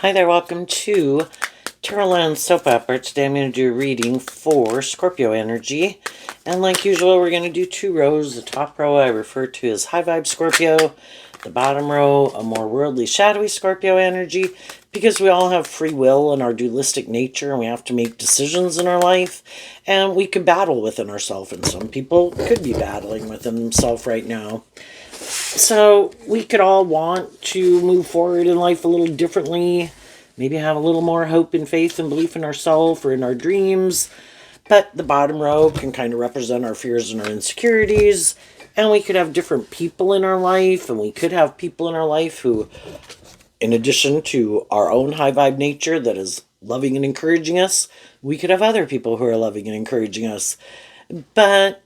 Hi there, welcome to Tarot Soap Opera. Today I'm going to do a reading for Scorpio energy. And like usual, we're going to do two rows. The top row I refer to as high vibe Scorpio. The bottom row, a more worldly, shadowy Scorpio energy. Because we all have free will and our dualistic nature, and we have to make decisions in our life. And we can battle within ourselves, and some people could be battling within themselves right now. So we could all want to move forward in life a little differently, maybe have a little more hope and faith and belief in ourselves or in our dreams. But the bottom row can kind of represent our fears and our insecurities. And we could have different people in our life, and we could have people in our life who, in addition to our own high vibe nature that is loving and encouraging us, we could have other people who are loving and encouraging us. But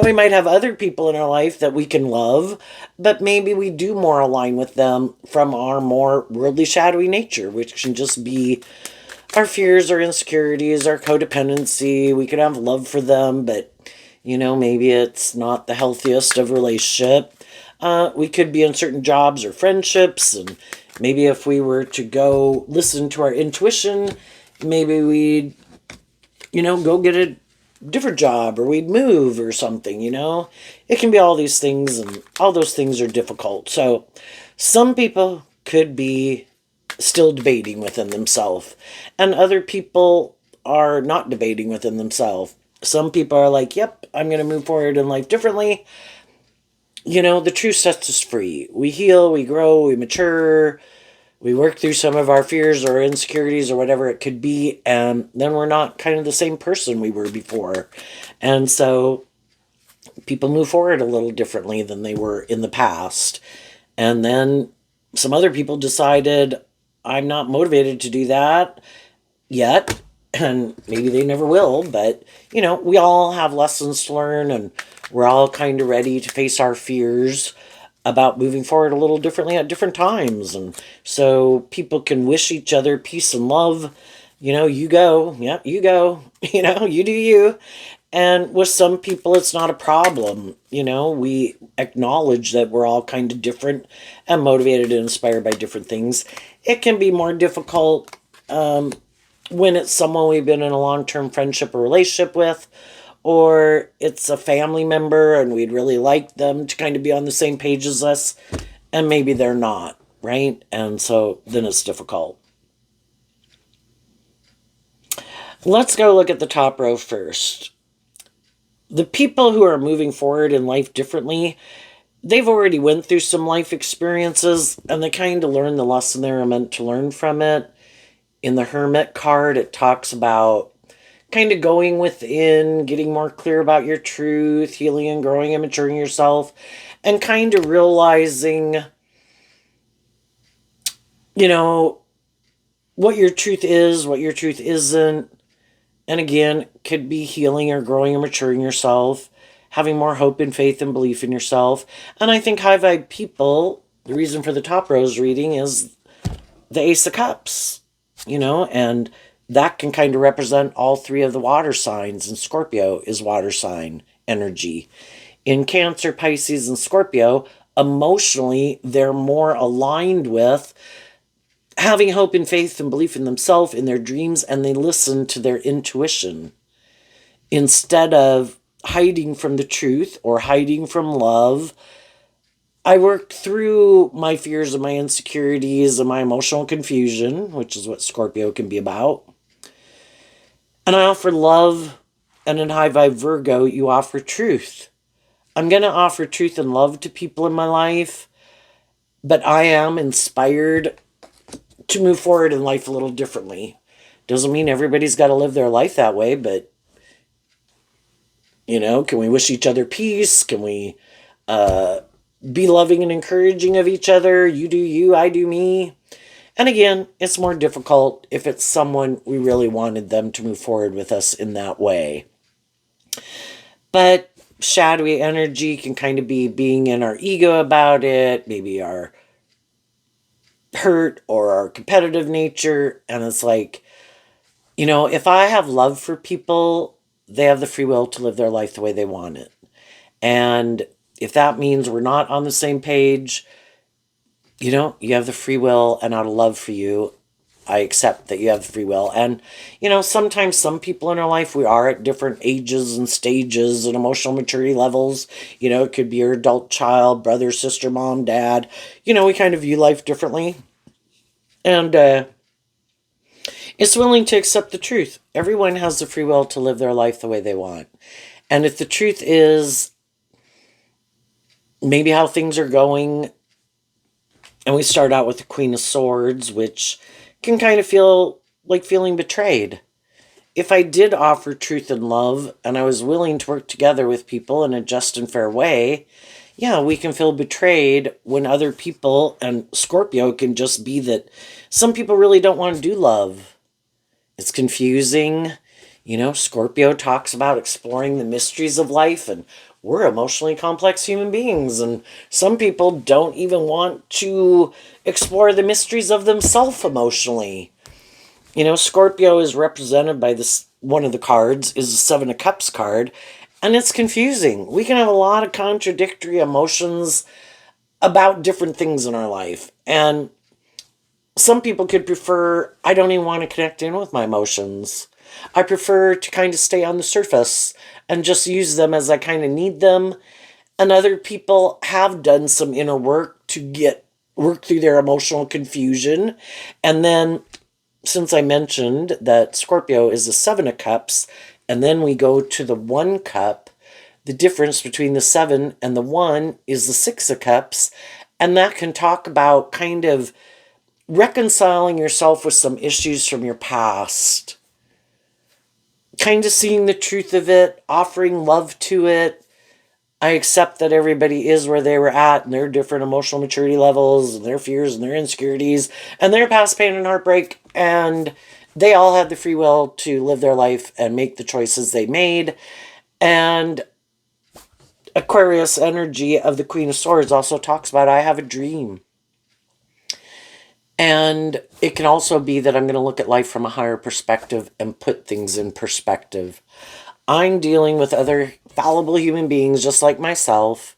we might have other people in our life that we can love, but maybe we do more align with them from our more worldly, shadowy nature, which can just be our fears, our insecurities, our codependency. We could have love for them, but, maybe it's not the healthiest of relationship. We could be in certain jobs or friendships, and maybe if we were to go listen to our intuition, maybe we'd, go get a different job, or we'd move or something. It can be all these things, and all those things are difficult. So some people could be still debating within themselves, and other people are not debating within themselves. Some people are like, yep, I'm going to move forward in life differently. The truth sets us free. We heal, we grow, we mature, we work through some of our fears or insecurities or whatever it could be, and then we're not kind of the same person we were before. And so people move forward a little differently than they were in the past. And then some other people decided, I'm not motivated to do that yet, and maybe they never will, but, we all have lessons to learn, and we're all kind of ready to face our fears about moving forward a little differently at different times. And so people can wish each other peace and love. You go, yeah, you go, you do you. And with some people, it's not a problem. We acknowledge that we're all kind of different and motivated and inspired by different things. It can be more difficult when it's someone we've been in a long-term friendship or relationship with, or it's a family member and we'd really like them to kind of be on the same page as us, and maybe they're not, right? And so then it's difficult. Let's go look at the top row first. The people who are moving forward in life differently, they've already went through some life experiences, and they kind of learned the lesson they were meant to learn from it. In the Hermit card, it talks about kind of going within, getting more clear about your truth, healing and growing and maturing yourself, and kind of realizing, what your truth is, what your truth isn't. And again, could be healing or growing and maturing yourself, having more hope and faith and belief in yourself. And I think high vibe people, the reason for the top rose reading is the Ace of Cups, and that can kind of represent all three of the water signs, and Scorpio is water sign energy. In Cancer, Pisces, and Scorpio, emotionally, they're more aligned with having hope and faith and belief in themselves, in their dreams, and they listen to their intuition instead of hiding from the truth or hiding from love. I worked through my fears and my insecurities and my emotional confusion, which is what Scorpio can be about. And I offer love, and in high vibe Virgo, you offer truth. I'm going to offer truth and love to people in my life, but I am inspired to move forward in life a little differently. Doesn't mean everybody's got to live their life that way, but, can we wish each other peace? Can we be loving and encouraging of each other? You do you, I do me. And again, it's more difficult if it's someone we really wanted them to move forward with us in that way. But shadowy energy can kind of be being in our ego about it, maybe our hurt or our competitive nature. And it's like, if I have love for people, they have the free will to live their life the way they want it. And if that means we're not on the same page, You have the free will, and out of love for you, I accept that you have free will. And, sometimes some people in our life, we are at different ages and stages and emotional maturity levels. It could be your adult child, brother, sister, mom, dad. We kind of view life differently. And it's willing to accept the truth. Everyone has the free will to live their life the way they want. And if the truth is maybe how things are going, and we start out with the Queen of Swords, which can kind of feel like feeling betrayed. If I did offer truth and love, and I was willing to work together with people in a just and fair way, yeah, we can feel betrayed when other people, and Scorpio can just be that some people really don't want to do love. It's confusing. Scorpio talks about exploring the mysteries of life, and we're emotionally complex human beings, and some people don't even want to explore the mysteries of themselves emotionally. Scorpio is represented by this, one of the cards is the Seven of Cups card, and it's confusing. We can have a lot of contradictory emotions about different things in our life, and some people could prefer, I don't even want to connect in with my emotions. I prefer to kind of stay on the surface and just use them as I kind of need them. And other people have done some inner work to get work through their emotional confusion. And then, since I mentioned that Scorpio is the Seven of Cups, and then we go to the One Cup, the difference between the seven and the one is the Six of Cups. And that can talk about kind of reconciling yourself with some issues from your past, kind of seeing the truth of it, offering love to it. I accept that everybody is where they were at and their different emotional maturity levels and their fears and their insecurities and their past pain and heartbreak, and they all had the free will to live their life and make the choices they made. And Aquarius energy of the Queen of Swords also talks about, I have a dream. And it can also be that I'm going to look at life from a higher perspective and put things in perspective. I'm dealing with other fallible human beings just like myself,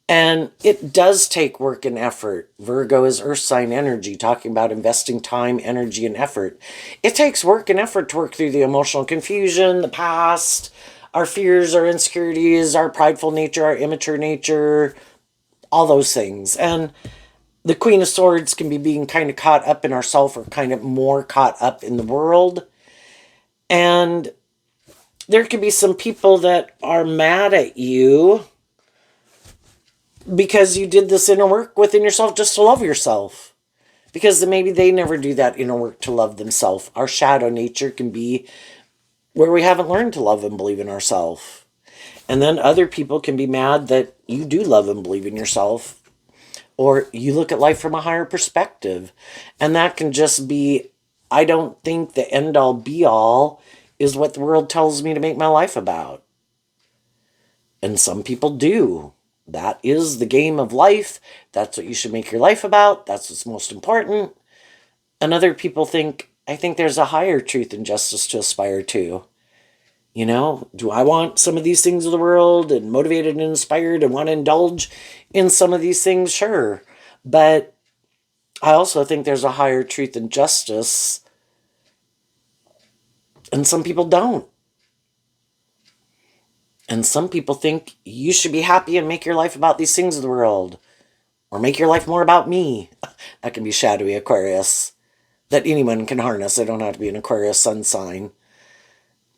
and it does take work and effort. Virgo is earth sign energy, talking about investing time, energy, and effort. It takes work and effort to work through the emotional confusion, the past, our fears, our insecurities, our prideful nature, our immature nature, all those things. And the Queen of Swords can be being kind of caught up in ourself, or kind of more caught up in the world. And there can be some people that are mad at you because you did this inner work within yourself just to love yourself. Because maybe they never do that inner work to love themselves. Our shadow nature can be where we haven't learned to love and believe in ourselves. And then other people can be mad that you do love and believe in yourself, or you look at life from a higher perspective. And that can just be, I don't think the end all be all is what the world tells me to make my life about. And some people do. That is the game of life. That's what you should make your life about. That's what's most important. And other people think, I think there's a higher truth and justice to aspire to. Do I want some of these things of the world and motivated and inspired and want to indulge in some of these things? Sure. But I also think there's a higher truth and justice, and some people don't. And some people think you should be happy and make your life about these things of the world, or make your life more about me. That can be shadowy Aquarius, that anyone can harness. I don't have to be an Aquarius sun sign.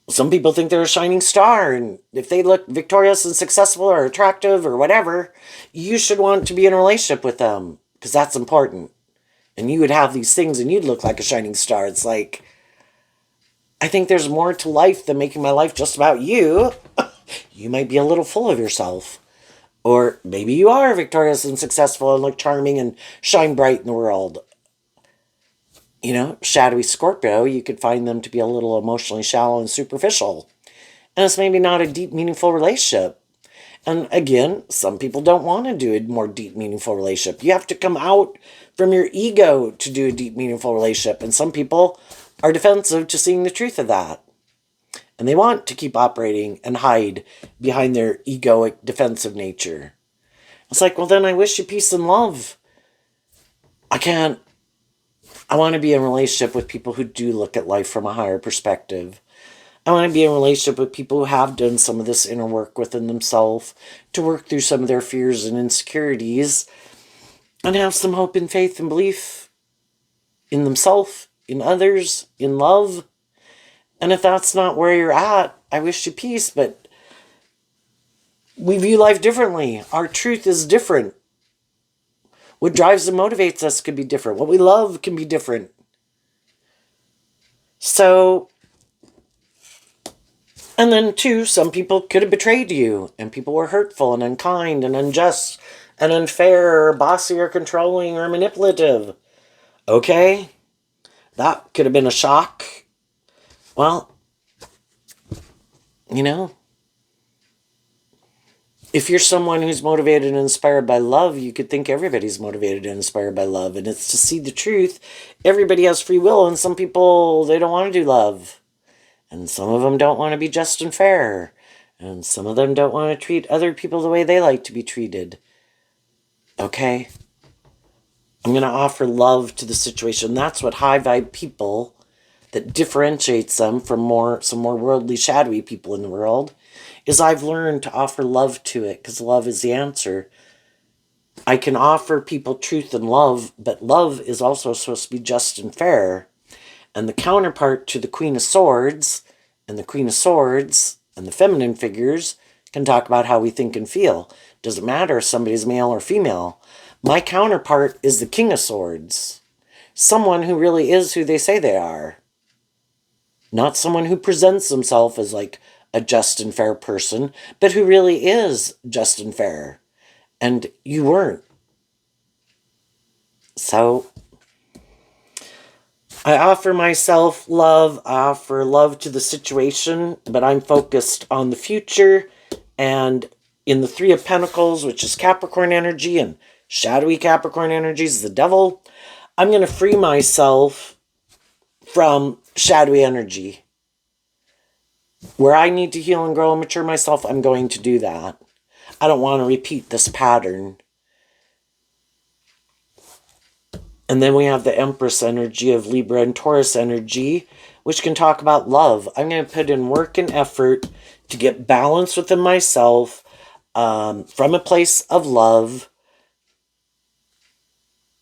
Some people think they're a shining star, and if they look victorious and successful or attractive or whatever, you should want to be in a relationship with them, because that's important. And you would have these things and you'd look like a shining star. It's like, I think there's more to life than making my life just about you. You might be a little full of yourself. Or maybe you are victorious and successful and look charming and shine bright in the world. Shadowy Scorpio, you could find them to be a little emotionally shallow and superficial. And it's maybe not a deep, meaningful relationship. And again, some people don't want to do a more deep, meaningful relationship. You have to come out from your ego to do a deep, meaningful relationship. And some people are defensive to seeing the truth of that. And they want to keep operating and hide behind their egoic, defensive nature. It's like, well, then I wish you peace and love. I want to be in a relationship with people who do look at life from a higher perspective. I want to be in a relationship with people who have done some of this inner work within themselves to work through some of their fears and insecurities and have some hope and faith and belief in themselves, in others, in love. And if that's not where you're at, I wish you peace, but we view life differently. Our truth is different. What drives and motivates us can be different. What we love can be different. So, and then too, some people could have betrayed you, and people were hurtful and unkind and unjust and unfair or bossy or controlling or manipulative. Okay? That could have been a shock. Well, you know, if you're someone who's motivated and inspired by love, you could think everybody's motivated and inspired by love. And it's to see the truth. Everybody has free will, and some people, they don't want to do love. And some of them don't want to be just and fair. And some of them don't want to treat other people the way they like to be treated. Okay? I'm going to offer love to the situation. That's what high vibe people, that differentiates them from some more worldly, shadowy people in the world, is I've learned to offer love to it, because love is the answer. I can offer people truth and love, but love is also supposed to be just and fair. And the counterpart to the Queen of Swords and the Queen of Swords and the feminine figures can talk about how we think and feel. Doesn't matter if somebody's male or female. My counterpart is the King of Swords. Someone who really is who they say they are. Not someone who presents himself as like a just and fair person, but who really is just and fair. And you weren't. So I offer myself love. I offer love to the situation, but I'm focused on the future. And in the Three of Pentacles, which is Capricorn energy, and shadowy Capricorn energy is the devil, I'm going to free myself from shadowy energy. Where I need to heal and grow and mature myself, I'm going to do that. I don't want to repeat this pattern. And then we have the Empress energy of Libra and Taurus energy, which can talk about love. I'm going to put in work and effort to get balance within myself from a place of love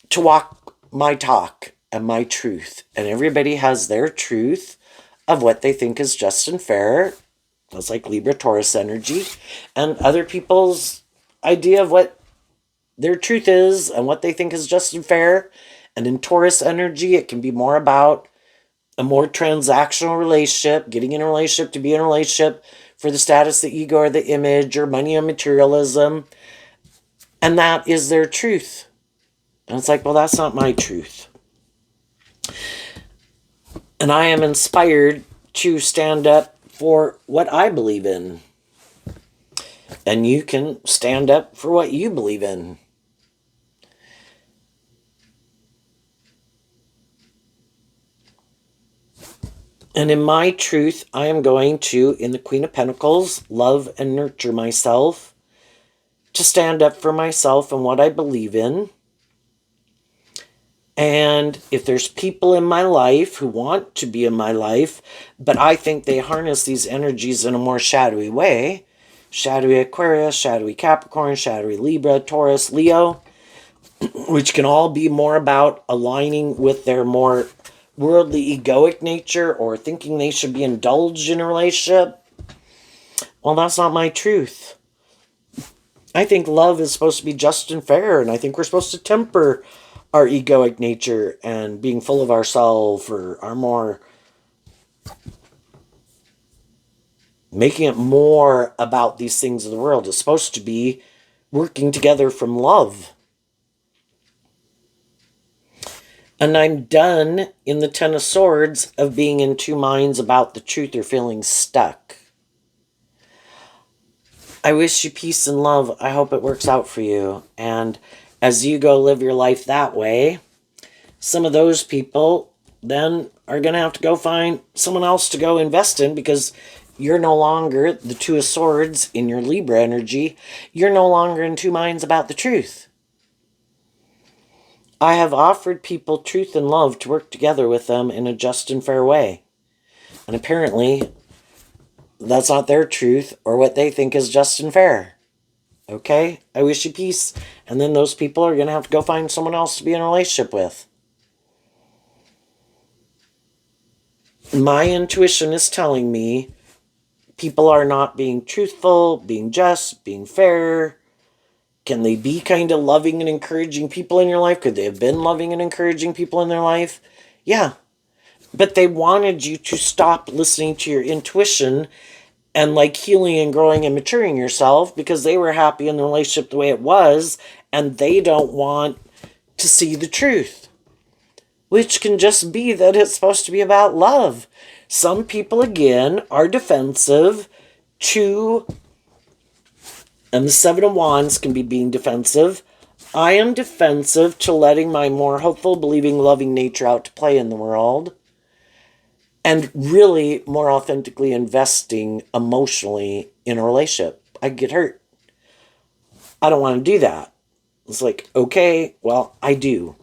to walk my talk and my truth. And everybody has their truth of what they think is just and fair. That's like Libra Taurus energy. And other people's idea of what their truth is and what they think is just and fair. And in Taurus energy, it can be more about a more transactional relationship, getting in a relationship to be in a relationship for the status, the ego, or the image, or money and materialism. And that is their truth. And it's like, well, that's not my truth. And I am inspired to stand up for what I believe in. And you can stand up for what you believe in. And in my truth, I am going to, in the Queen of Pentacles, love and nurture myself, to stand up for myself and what I believe in. And if there's people in my life who want to be in my life, but I think they harness these energies in a more shadowy way, shadowy Aquarius, shadowy Capricorn, shadowy Libra, Taurus, Leo, which can all be more about aligning with their more worldly egoic nature or thinking they should be indulged in a relationship, well, that's not my truth. I think love is supposed to be just and fair, and I think we're supposed to temper our egoic nature and being full of ourselves, or our more making it more about these things of the world. It's supposed to be working together from love. And I'm done in the Ten of Swords of being in two minds about the truth or feeling stuck. I wish you peace and love. I hope it works out for you. And as you go live your life that way, some of those people then are going to have to go find someone else to go invest in, because you're no longer the Two of Swords in your Libra energy. You're no longer in two minds about the truth. I have offered people truth and love to work together with them in a just and fair way. And apparently, that's not their truth or what they think is just and fair. Okay? I wish you peace. And then those people are going to have to go find someone else to be in a relationship with. My intuition is telling me people are not being truthful, being just, being fair. Can they be kind of loving and encouraging people in your life? Could they have been loving and encouraging people in their life? Yeah. But they wanted you to stop listening to your intuition and like healing and growing and maturing yourself because they were happy in the relationship the way it was and they don't want to see the truth, which can just be that it's supposed to be about love. Some people, again, are defensive to, and the Seven of Wands can be being defensive. I am defensive to letting my more hopeful, believing, loving nature out to play in the world and really more authentically investing emotionally in a relationship. I get hurt. I don't want to do that. It's like, okay, well, I do.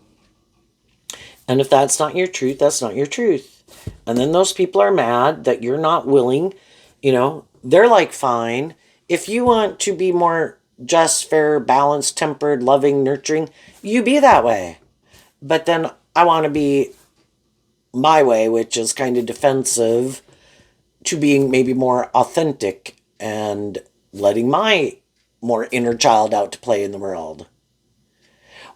And if that's not your truth, that's not your truth. And then those people are mad that you're not willing, they're like, fine. If you want to be more just, fair, balanced, tempered, loving, nurturing, you be that way. But then I want to be my way, which is kind of defensive, to being maybe more authentic and letting my more inner child out to play in the world.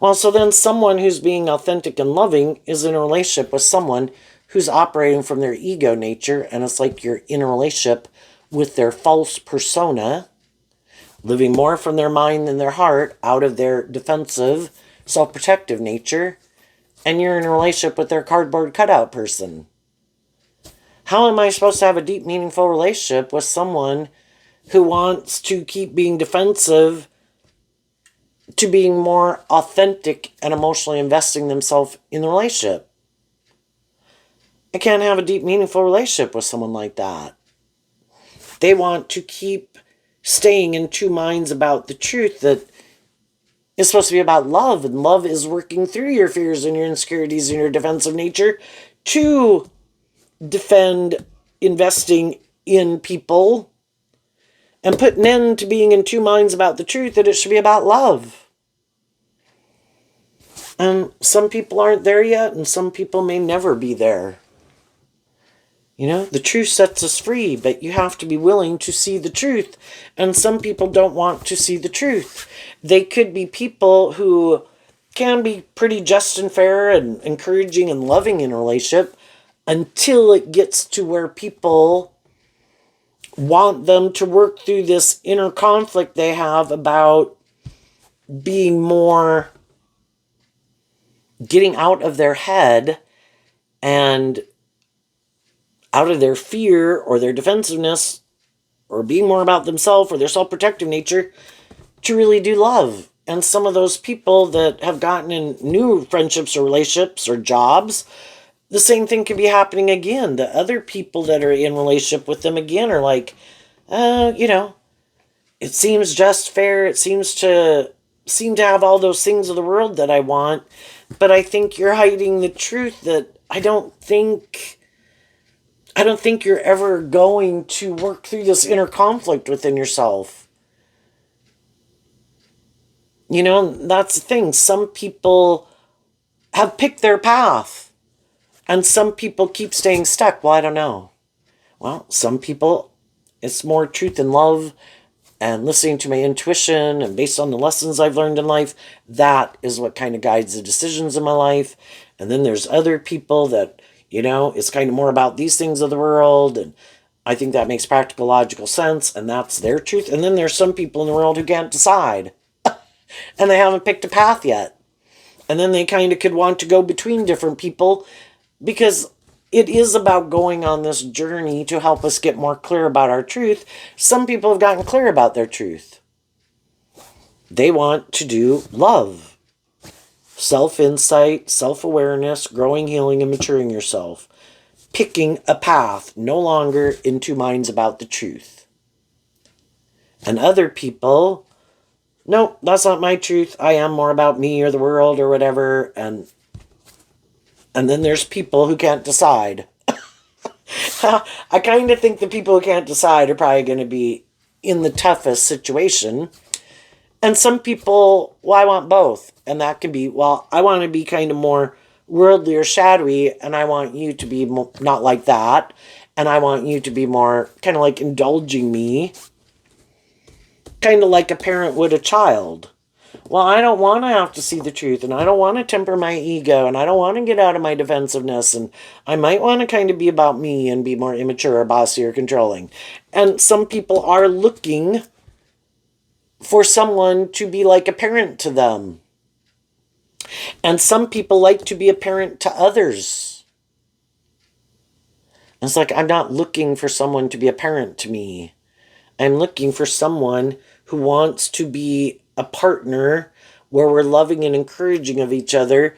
Well, so then someone who's being authentic and loving is in a relationship with someone who's operating from their ego nature, and it's like you're in a relationship with their false persona, living more from their mind than their heart, out of their defensive, self-protective nature, and you're in a relationship with their cardboard cutout person. How am I supposed to have a deep, meaningful relationship with someone who wants to keep being defensive to being more authentic and emotionally investing themselves in the relationship? I can't have a deep, meaningful relationship with someone like that. They want to keep staying in two minds about the truth that is supposed to be about love, and love is working through your fears and your insecurities and your defensive nature to defend investing in people and put an end to being in two minds about the truth that it should be about love. And some people aren't there yet, and some people may never be there. The truth sets us free, but you have to be willing to see the truth. And some people don't want to see the truth. They could be people who can be pretty just and fair and encouraging and loving in a relationship until it gets to where people want them to work through this inner conflict they have about being more, getting out of their head and out of their fear or their defensiveness or being more about themselves or their self-protective nature to really do love. And some of those people that have gotten in new friendships or relationships or jobs, the same thing could be happening again. The other people that are in relationship with them again are like, it seems just fair. It seems to have all those things of the world that I want. But I think you're hiding the truth that I don't think you're ever going to work through this inner conflict within yourself. That's the thing. Some people have picked their path, and some people keep staying stuck. Well, I don't know. Well, some people, it's more truth and love and listening to my intuition and based on the lessons I've learned in life. That is what kind of guides the decisions in my life. And then there's other people that, it's kind of more about these things of the world, and I think that makes practical, logical sense, and that's their truth. And then there's some people in the world who can't decide, and they haven't picked a path yet. And then they kind of could want to go between different people, because it is about going on this journey to help us get more clear about our truth. Some people have gotten clear about their truth. They want to do love. Self-insight, self-awareness, growing, healing, and maturing yourself. Picking a path, no longer in two minds about the truth. And other people nope, that's not my truth. I am more about me or the world or whatever. And then there's people who can't decide. I kind of think the people who can't decide are probably going to be in the toughest situation. And some people, well, I want both. And that can be, well, I want to be kind of more worldly or shadowy, and I want you to be not like that. And I want you to be more kind of like indulging me, kind of like a parent would a child. Well, I don't want to have to see the truth, and I don't want to temper my ego, and I don't want to get out of my defensiveness, and I might want to kind of be about me and be more immature or bossy or controlling. And some people are looking for someone to be like a parent to them. And some people like to be a parent to others. And it's like, I'm not looking for someone to be a parent to me. I'm looking for someone who wants to be a partner where we're loving and encouraging of each other.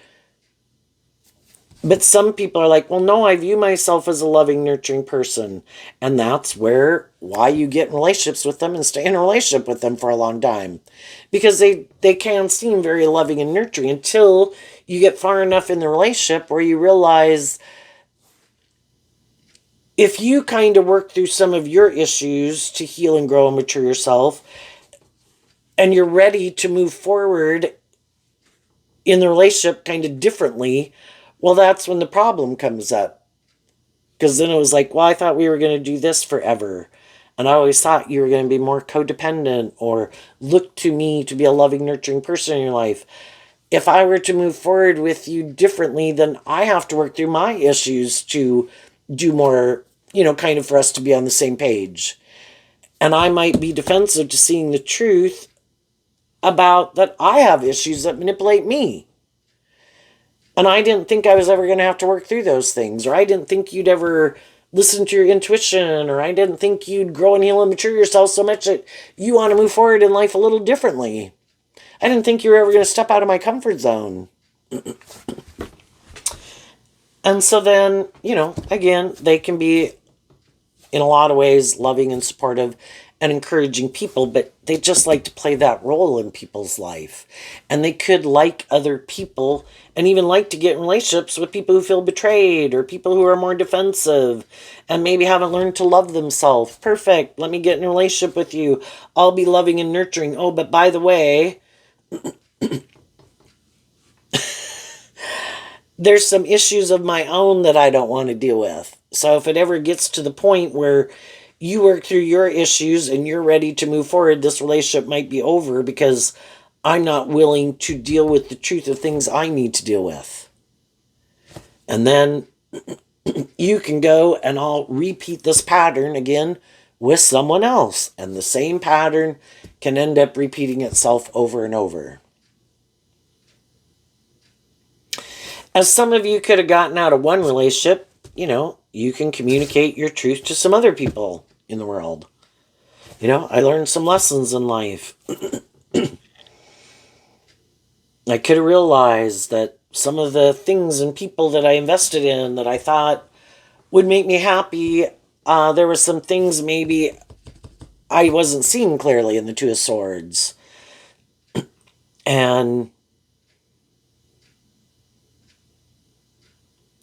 But some people are like, well, no, I view myself as a loving, nurturing person. And that's why you get in relationships with them and stay in a relationship with them for a long time. Because they can seem very loving and nurturing until you get far enough in the relationship where you realize if you kind of work through some of your issues to heal and grow and mature yourself, and you're ready to move forward in the relationship kind of differently, well, that's when the problem comes up. Because then it was like, well, I thought we were going to do this forever. And I always thought you were going to be more codependent or look to me to be a loving, nurturing person in your life. If I were to move forward with you differently, then I have to work through my issues to do more, kind of for us to be on the same page. And I might be defensive to seeing the truth about that I have issues that manipulate me. And I didn't think I was ever going to have to work through those things, or I didn't think you'd ever listen to your intuition, or I didn't think you'd grow and heal and mature yourself so much that you want to move forward in life a little differently. I didn't think you were ever going to step out of my comfort zone. And so then, again, they can be in a lot of ways loving and supportive and encouraging people, but they just like to play that role in people's life. And they could like other people and even like to get in relationships with people who feel betrayed or people who are more defensive and maybe haven't learned to love themselves. Perfect. Let me get in a relationship with you. I'll be loving and nurturing. Oh, but by the way, there's some issues of my own that I don't want to deal with. So if it ever gets to the point where you work through your issues and you're ready to move forward, this relationship might be over because I'm not willing to deal with the truth of things I need to deal with. And then you can go and I'll repeat this pattern again with someone else. And the same pattern can end up repeating itself over and over. As some of you could have gotten out of one relationship, you can communicate your truth to some other people in the world. I learned some lessons in life. I could have realized that some of the things and people that I invested in that I thought would make me happy, there were some things maybe I wasn't seeing clearly in the Two of Swords. And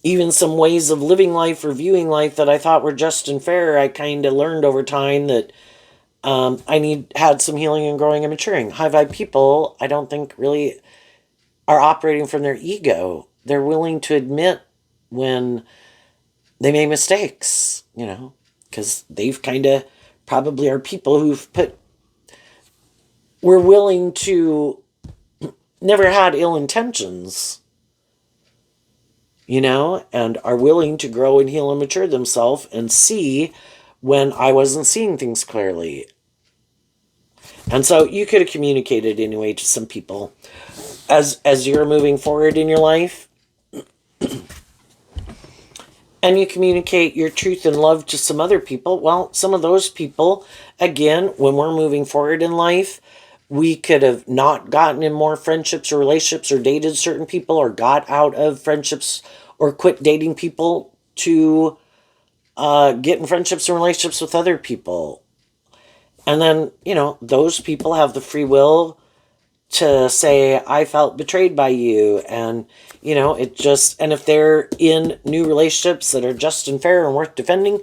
even some ways of living life or viewing life that I thought were just and fair, I kind of learned over time that I had some healing and growing and maturing. High vibe people, I don't think really are operating from their ego. They're willing to admit when they made mistakes, because they've kind of probably are people were willing to, never had ill intentions, and are willing to grow and heal and mature themselves and see when I wasn't seeing things clearly. And so you could have communicated anyway to some people as you're moving forward in your life. And you communicate your truth and love to some other people. Well, some of those people, again, when we're moving forward in life, we could have not gotten in more friendships or relationships or dated certain people or got out of friendships or quit dating people to get in friendships and relationships with other people. And then, those people have the free will to say, I felt betrayed by you. And, it just, and if they're in new relationships that are just and fair and worth defending,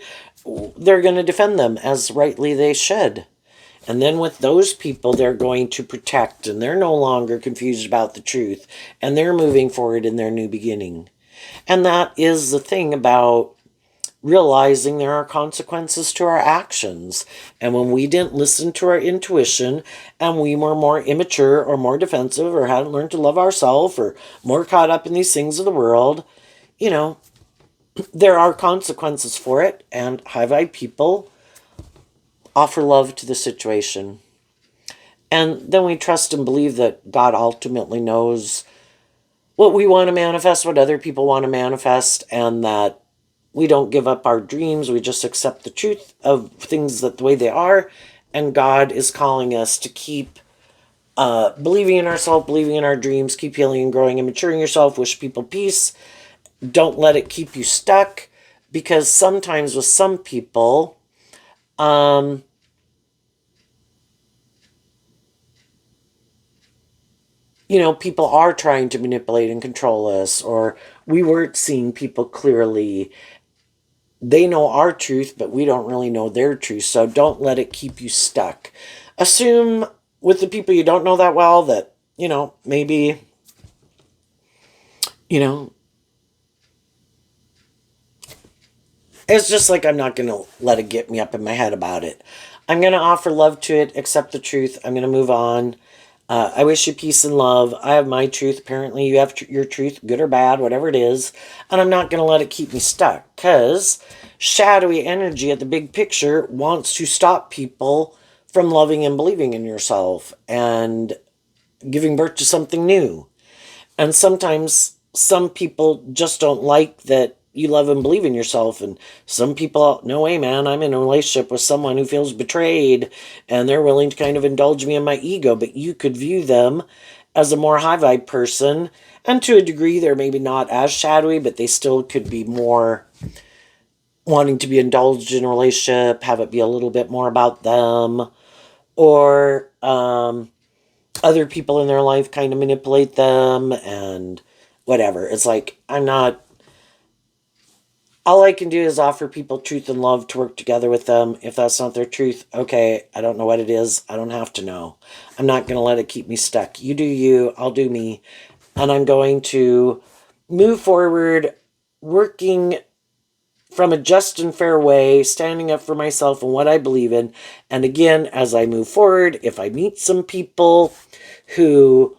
they're going to defend them as rightly they should. And then with those people, they're going to protect, and they're no longer confused about the truth, and they're moving forward in their new beginning. And that is the thing about realizing there are consequences to our actions. And when we didn't listen to our intuition and we were more immature or more defensive or hadn't learned to love ourselves or more caught up in these things of the world, you know, there are consequences for it. And high vibe people offer love to the situation. And then we trust and believe that God ultimately knows what we want to manifest, what other people want to manifest, and that we don't give up our dreams. We just accept the truth of things that the way they are. And God is calling us to keep believing in ourselves, believing in our dreams, keep healing and growing and maturing yourself, wish people peace. Don't let it keep you stuck, because sometimes with some people, people are trying to manipulate and control us, or we weren't seeing people clearly. They know our truth, but we don't really know their truth. So don't let it keep you stuck. Assume with the people you don't know that well that, maybe, you know, it's just like I'm not going to let it get me up in my head about it. I'm going to offer love to it, accept the truth. I'm going to move on. I wish you peace and love. I have my truth. Apparently, you have your truth, good or bad, whatever it is. And I'm not going to let it keep me stuck, because shadowy energy at the big picture wants to stop people from loving and believing in yourself and giving birth to something new. And sometimes some people just don't like that you love and believe in yourself. And some people, no way, man, I'm in a relationship with someone who feels betrayed and they're willing to kind of indulge me in my ego. But you could view them as a more high vibe person. And to a degree, they're maybe not as shadowy, but they still could be more wanting to be indulged in a relationship, have it be a little bit more about them. Or other people in their life kind of manipulate them and whatever. It's like, all I can do is offer people truth and love to work together with them. If that's not their truth, okay, I don't know what it is. I don't have to know. I'm not going to let it keep me stuck. You do you, I'll do me. And I'm going to move forward, working from a just and fair way, standing up for myself and what I believe in. And again, as I move forward, if I meet some people who,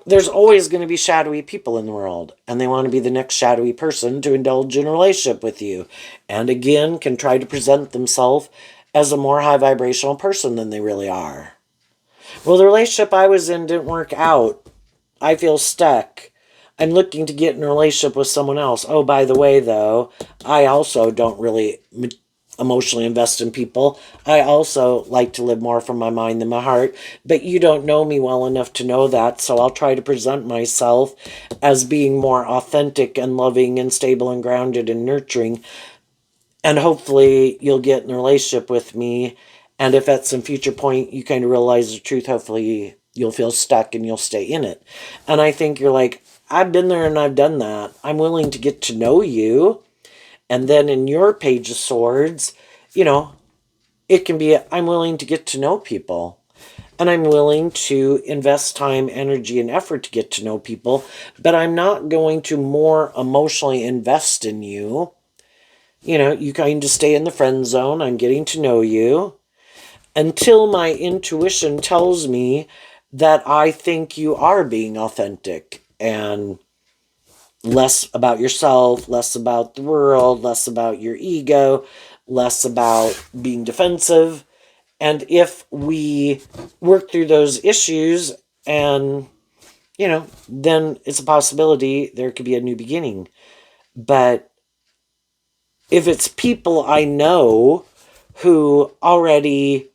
there's always going to be shadowy people in the world, and they want to be the next shadowy person to indulge in a relationship with you. And again, can try to present themselves as a more high vibrational person than they really are. Well, the relationship I was in didn't work out. I feel stuck. I'm looking to get in a relationship with someone else. Oh, by the way, though, I also don't really emotionally invest in people. I also like to live more from my mind than my heart, but you don't know me well enough to know that, so I'll try to present myself as being more authentic and loving and stable and grounded and nurturing, and hopefully you'll get in a relationship with me, and if at some future point you kind of realize the truth, hopefully you'll feel stuck and you'll stay in it. And I think you're like, I've been there and I've done that. I'm willing to get to know you. And then in your Page of Swords, it can be, I'm willing to get to know people. And I'm willing to invest time, energy, and effort to get to know people. But I'm not going to more emotionally invest in you. You kind of stay in the friend zone. I'm getting to know you until my intuition tells me that I think you are being authentic and less about yourself, less about the world, less about your ego, less about being defensive. And if we work through those issues and, then it's a possibility there could be a new beginning. But if it's people I know who already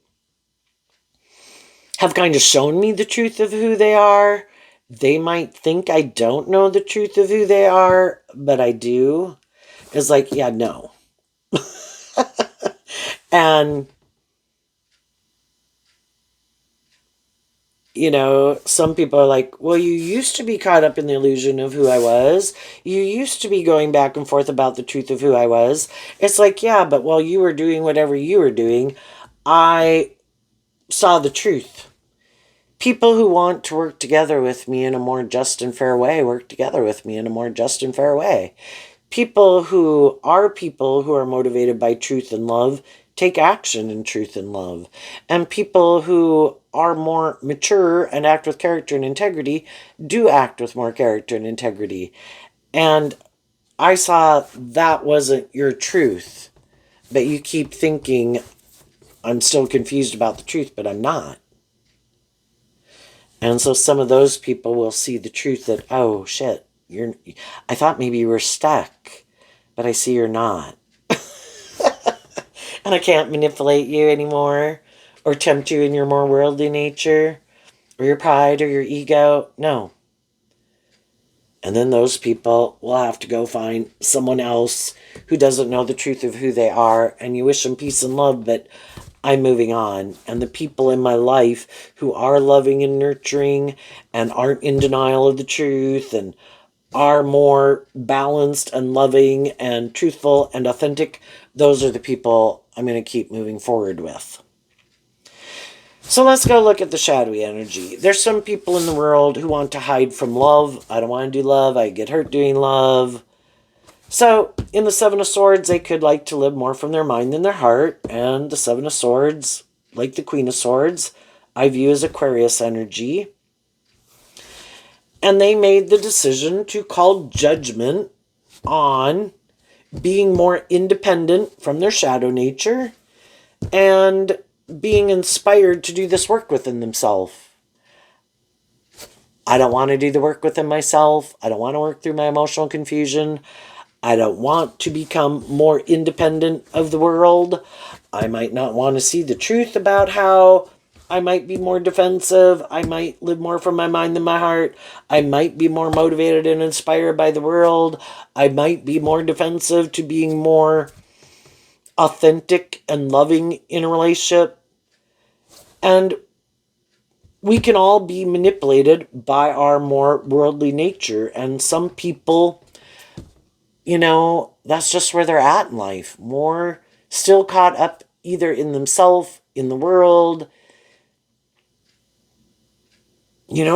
have kind of shown me the truth of who they are, they might think I don't know the truth of who they are, but I do. It's like, yeah, no. And some people are like, well, you used to be caught up in the illusion of who I was. You used to be going back and forth about the truth of who I was. It's like, yeah, but while you were doing whatever you were doing, I saw the truth. People who want to work together with me in a more just and fair way work together with me in a more just and fair way. People who are motivated by truth and love take action in truth and love. And people who are more mature and act with character and integrity do act with more character and integrity. And I saw that wasn't your truth. But you keep thinking, I'm still confused about the truth, but I'm not. And so some of those people will see the truth that, oh shit, I thought maybe you were stuck, but I see you're not. And I can't manipulate you anymore or tempt you in your more worldly nature or your pride or your ego. No. And then those people will have to go find someone else who doesn't know the truth of who they are, and you wish them peace and love, but I'm moving on. And the people in my life who are loving and nurturing and aren't in denial of the truth and are more balanced and loving and truthful and authentic, those are the people I'm going to keep moving forward with. So let's go look at the shadowy energy. There's some people in the world who want to hide from love. I don't want to do love. I get hurt doing love. So in the Seven of Swords, they could like to live more from their mind than their heart. And the Seven of Swords, like the Queen of Swords, I view as Aquarius energy. And they made the decision to call judgment on being more independent from their shadow nature and being inspired to do this work within themselves. I don't want to do the work within myself. I don't want to work through my emotional confusion. I don't want to become more independent of the world. I might not want to see the truth about how I might be more defensive. I might live more from my mind than my heart. I might be more motivated and inspired by the world. I might be more defensive to being more authentic and loving in a relationship. And we can all be manipulated by our more worldly nature. And some people, that's just where they're at in life. More still caught up either in themselves, in the world,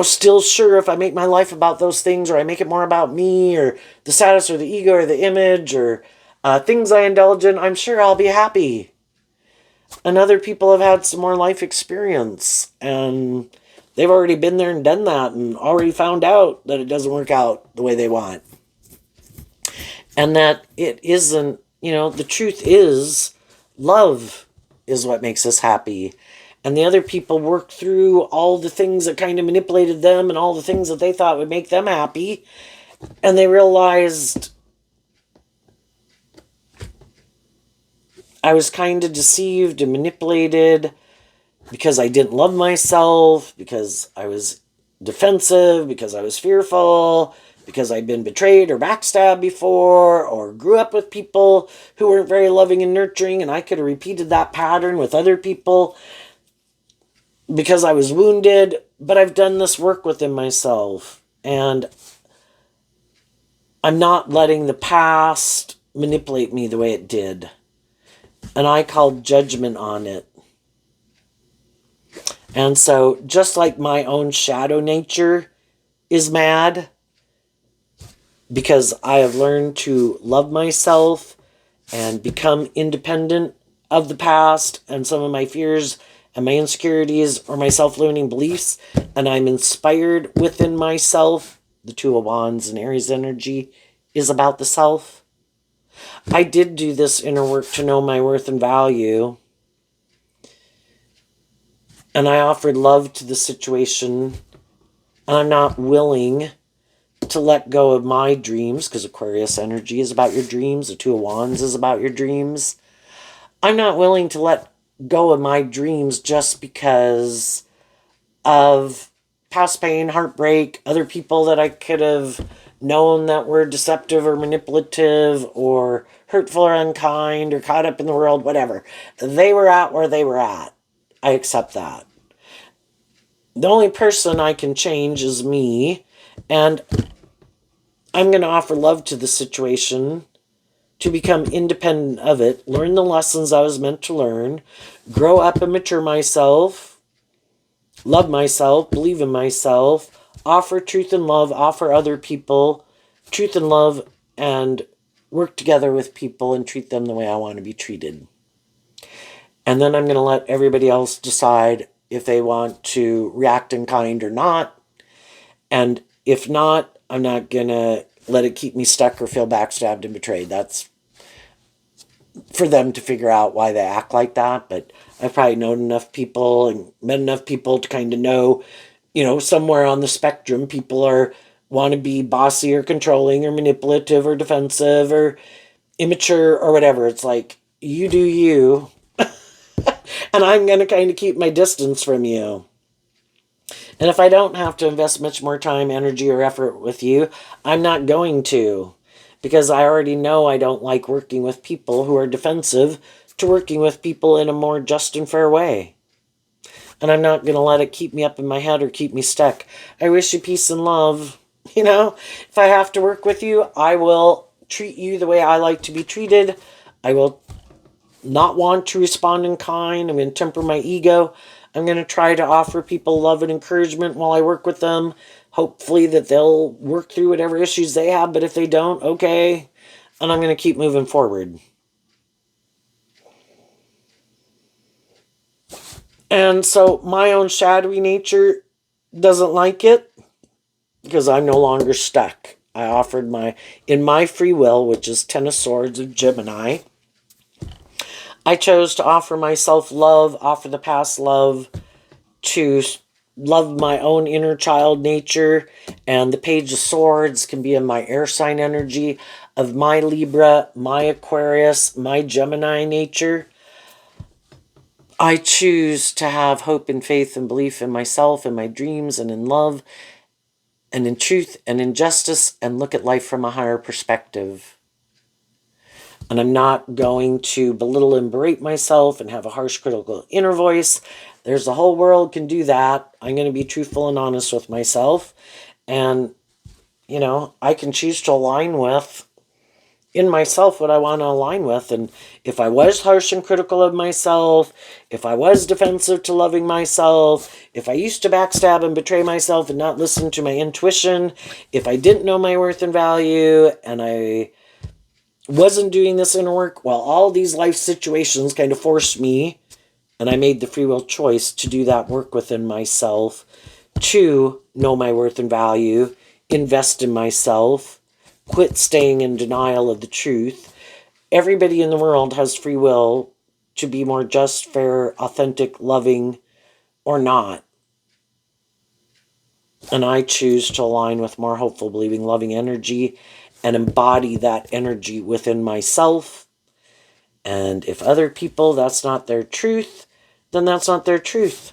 still sure if I make my life about those things or I make it more about me or the status or the ego or the image or things I indulge in, I'm sure I'll be happy. And other people have had some more life experience and they've already been there and done that and already found out that it doesn't work out the way they want. And that it isn't, the truth is love is what makes us happy. And the other people worked through all the things that kind of manipulated them and all the things that they thought would make them happy. And they realized I was kind of deceived and manipulated because I didn't love myself, because I was defensive, because I was fearful, because I'd been betrayed or backstabbed before, or grew up with people who weren't very loving and nurturing, and I could have repeated that pattern with other people because I was wounded. But I've done this work within myself, and I'm not letting the past manipulate me the way it did. And I called judgment on it. And so, just like my own shadow nature is mad, because I have learned to love myself and become independent of the past and some of my fears and my insecurities or my self-limiting beliefs, and I'm inspired within myself. The Two of Wands and Aries energy is about the self. I did do this inner work to know my worth and value. And I offered love to the situation. And I'm not willing to let go of my dreams, because Aquarius energy is about your dreams. The Two of Wands is about your dreams. I'm not willing to let go of my dreams just because of past pain, heartbreak, other people that I could have known that were deceptive or manipulative or hurtful or unkind or caught up in the world, whatever. They were at where they were at. I accept that. The only person I can change is me, and I'm going to offer love to the situation to become independent of it, learn the lessons I was meant to learn, grow up and mature myself, love myself, believe in myself, offer truth and love, offer other people truth and love, and work together with people and treat them the way I want to be treated. And then I'm going to let everybody else decide if they want to react in kind or not. And if not, I'm not going to let it keep me stuck or feel backstabbed and betrayed. That's for them to figure out why they act like that. But I've probably known enough people and met enough people to kind of know, somewhere on the spectrum, people want to be bossy or controlling or manipulative or defensive or immature or whatever. It's like, you do you, and I'm going to kind of keep my distance from you. And if I don't have to invest much more time, energy, or effort with you, I'm not going to. Because I already know I don't like working with people who are defensive to working with people in a more just and fair way. And I'm not going to let it keep me up in my head or keep me stuck. I wish you peace and love. If I have to work with you, I will treat you the way I like to be treated. I will not want to respond in kind. I'm going to temper my ego. I'm going to try to offer people love and encouragement while I work with them. Hopefully that they'll work through whatever issues they have, but if they don't, okay. And I'm going to keep moving forward. And so my own shadowy nature doesn't like it because I'm no longer stuck. I offered in my free will, which is Ten of Swords of Gemini, I chose to offer myself love, offer the past love, to love my own inner child nature. And the Page of Swords can be in my air sign energy of my Libra, my Aquarius, my Gemini nature. I choose to have hope and faith and belief in myself and my dreams and in love and in truth and in justice, and look at life from a higher perspective. And I'm not going to belittle and berate myself and have a harsh, critical inner voice. There's the whole world can do that. I'm going to be truthful and honest with myself. And, I can choose to align with in myself what I want to align with. And if I was harsh and critical of myself, if I was defensive to loving myself, if I used to backstab and betray myself and not listen to my intuition, if I didn't know my worth and value, and I wasn't doing this inner work, well, all these life situations kind of forced me, and I made the free will choice to do that work within myself, to know my worth and value, invest in myself, quit staying in denial of the truth. Everybody in the world has free will to be more just, fair, authentic, loving, or not. And I choose to align with more hopeful, believing, loving energy and embody that energy within myself. And if other people, that's not their truth, then that's not their truth.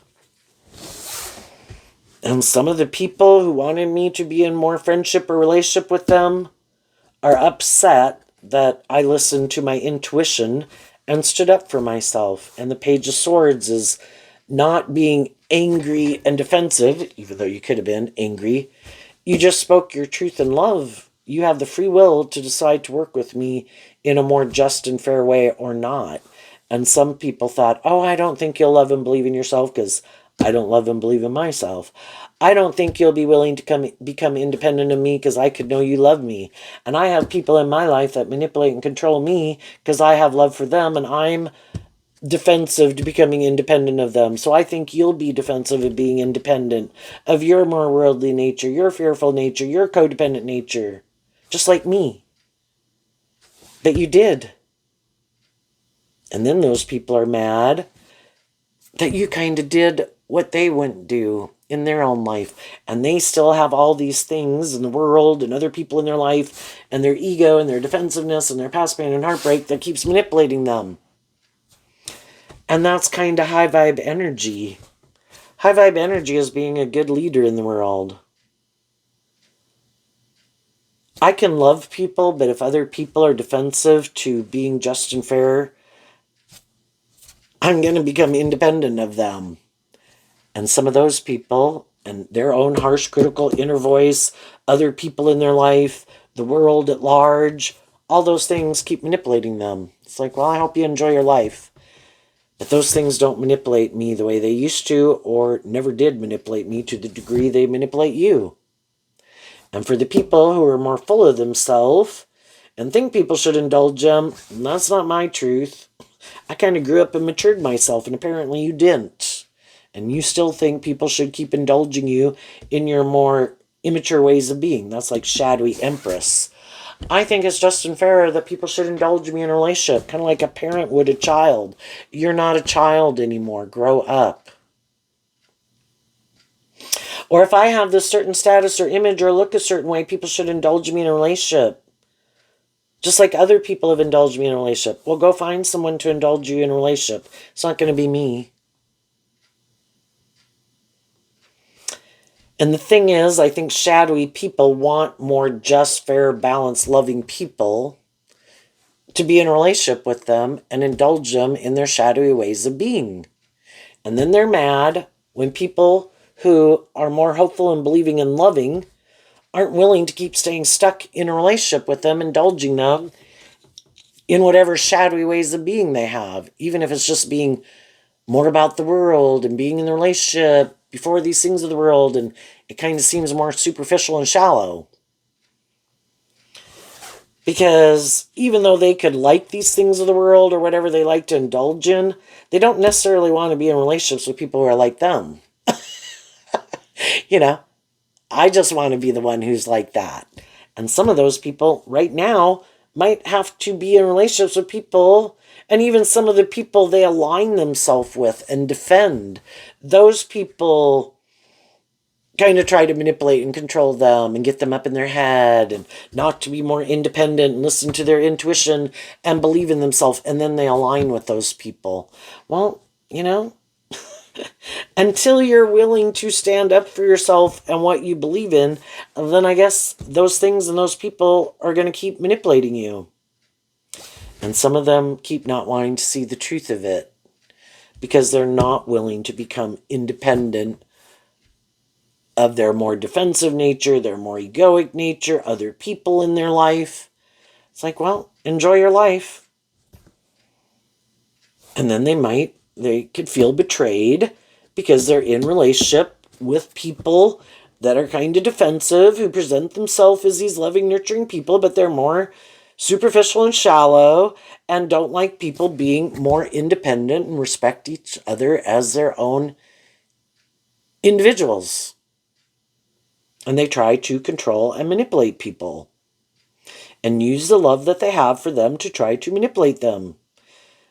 And some of the people who wanted me to be in more friendship or relationship with them are upset that I listened to my intuition and stood up for myself. And the Page of Swords is not being angry and defensive, even though you could have been angry. You just spoke your truth in love. You have the free will to decide to work with me in a more just and fair way or not. And some people thought, oh, I don't think you'll love and believe in yourself because I don't love and believe in myself. I don't think you'll be willing to become independent of me because I could know you love me. And I have people in my life that manipulate and control me because I have love for them, and I'm defensive to becoming independent of them. So I think you'll be defensive of being independent of your more worldly nature, your fearful nature, your codependent nature. Just like me. But you did. And then those people are mad that you kind of did what they wouldn't do in their own life. And they still have all these things in the world and other people in their life and their ego and their defensiveness and their past pain and heartbreak that keeps manipulating them. And that's kind of high vibe energy. High vibe energy is being a good leader in the world. I can love people, but if other people are defensive to being just and fair, I'm going to become independent of them. And some of those people and their own harsh, critical inner voice, other people in their life, the world at large, all those things keep manipulating them. It's like, well, I hope you enjoy your life. But those things don't manipulate me the way they used to, or never did manipulate me to the degree they manipulate you. And for the people who are more full of themselves and think people should indulge them, that's not my truth. I kind of grew up and matured myself, and apparently you didn't. And you still think people should keep indulging you in your more immature ways of being. That's like shadowy empress. I think it's just and fair that people should indulge me in a relationship, kind of like a parent would a child. You're not a child anymore. Grow up. Or if I have this certain status or image or look a certain way, people should indulge me in a relationship. Just like other people have indulged me in a relationship. Well, go find someone to indulge you in a relationship. It's not going to be me. And the thing is, I think shadowy people want more just, fair, balanced, loving people to be in a relationship with them and indulge them in their shadowy ways of being. And then they're mad when people who are more hopeful and believing and loving aren't willing to keep staying stuck in a relationship with them, indulging them in whatever shadowy ways of being they have, even if it's just being more about the world and being in the relationship before these things of the world, and it kind of seems more superficial and shallow. Because even though they could like these things of the world or whatever they like to indulge in, they don't necessarily want to be in relationships with people who are like them. You know, I just want to be the one who's like that. And some of those people right now might have to be in relationships with people, and even some of the people they align themselves with and defend. Those people kind of try to manipulate and control them and get them up in their head and not to be more independent and listen to their intuition and believe in themselves, and then they align with those people. Well, you know, until you're willing to stand up for yourself and what you believe in, then I guess those things and those people are going to keep manipulating you. And some of them keep not wanting to see the truth of it because they're not willing to become independent of their more defensive nature, their more egoic nature, other people in their life. It's like, well, enjoy your life. And then they could feel betrayed because they're in relationship with people that are kind of defensive, who present themselves as these loving, nurturing people, but they're more superficial and shallow and don't like people being more independent and respect each other as their own individuals. And they try to control and manipulate people and use the love that they have for them to try to manipulate them.